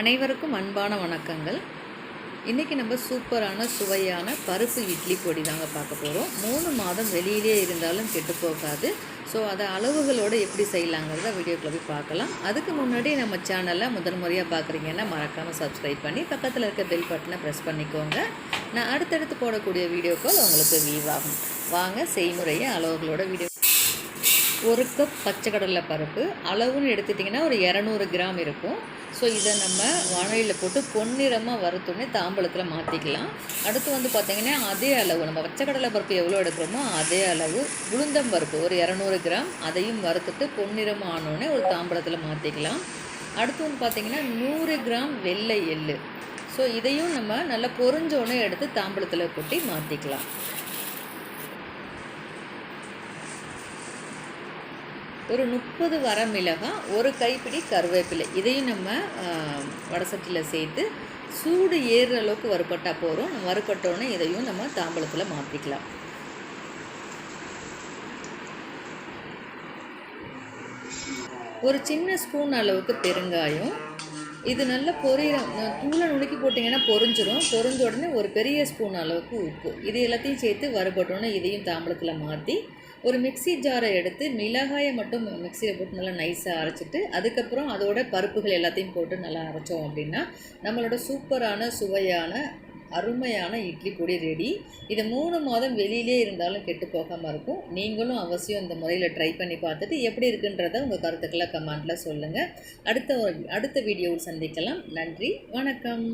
அனைவருக்கும் அன்பான வணக்கங்கள். இன்றைக்கி நம்ம சூப்பரான சுவையான பருப்பு இட்லி பொடி தாங்க பார்க்க போகிறோம். 3 மாதம் வெளியிலே இருந்தாலும் கெட்டு போகாது. ஸோ அதை அளவுகளோடு எப்படி செய்யலாங்கிறத வீடியோக்குள்ள போய் பார்க்கலாம். அதுக்கு முன்னாடி நம்ம சேனலை முதல் முறையாக பார்க்குறீங்கன்னா மறக்காமல் சப்ஸ்கிரைப் பண்ணி பக்கத்தில் இருக்க பெல் பட்டனை ப்ரெஸ் பண்ணிக்கோங்க. நான் அடுத்தடுத்து போடக்கூடிய வீடியோக்கள் உங்களுக்கு வியூ ஆகும். வாங்க செய்முறையை அளவுகளோட வீடியோ. 1 கப் பச்சை கடலை பருப்பு அளவுன்னு எடுத்துட்டிங்கன்னா ஒரு 200 கிராம் இருக்கும். ஸோ இதை நம்ம வானலியில் போட்டு பொன்னிறமாக வறுத்தோடனே தாம்பலத்தில் மாற்றிக்கலாம். அடுத்து வந்து பார்த்திங்கன்னா அதே அளவு நம்ம பச்சை கடலை பருப்பு எவ்வளோ எடுக்கிறோமோ அதே அளவு உளுந்தம் பருப்பு ஒரு 200 கிராம் அதையும் வறுத்துட்டு பொன்னிறமாக ஆனோடனே ஒரு தாம்பலத்தில் மாற்றிக்கலாம். அடுத்து வந்து பார்த்திங்கன்னா 100 கிராம் வெள்ளை எள்ளு. ஸோ இதையும் நம்ம நல்லா பொரிஞ்சோடனே எடுத்து தாம்பலத்தில் கொட்டி மாற்றிக்கலாம். ஒரு 30 வரமிளகாய், ஒரு கைப்பிடி கருவேப்பிலை இதையும் நம்ம வடசட்டியில் சேர்த்து சூடு ஏறுற அளவுக்கு வறுப்பட்டால் போகிறோம். வறுப்பட்டோடனே இதையும் நம்ம தாம்பலத்தில் மாற்றிக்கலாம். ஒரு சின்ன ஸ்பூன் அளவுக்கு பெருங்காயம். இது நல்லா தூளை நுணுக்கி போட்டிங்கன்னா பொரிஞ்சிடும். பொரிஞ்ச உடனே ஒரு பெரிய ஸ்பூன் அளவுக்கு உப்பு. இது எல்லாத்தையும் சேர்த்து வறுபட்டோன்னே இதையும் தாம்பலத்தில் மாற்றி ஒரு மிக்சி ஜாரை எடுத்து மிளகாயை மட்டும் மிக்சியில் போட்டு நல்லா நைஸாக அரைச்சிட்டு அதுக்கப்புறம் அதோட பருப்புகள் எல்லாத்தையும் போட்டு நல்லா அரைச்சோம் அப்படின்னா நம்மளோட சூப்பரான சுவையான அருமையான இட்லி பொடி ரெடி. இது 3 மாதம் வெளியிலே இருந்தாலும் கெட்டு போகாமல் இருக்கும். நீங்களும் அவசியம் இந்த முறையில் ட்ரை பண்ணி பார்த்துட்டு எப்படி இருக்குன்றதை உங்கள் கருத்துக்களை கமெண்ட்டில் சொல்லுங்கள். அடுத்த வீடியோவில் சந்திக்கலாம். நன்றி, வணக்கம்.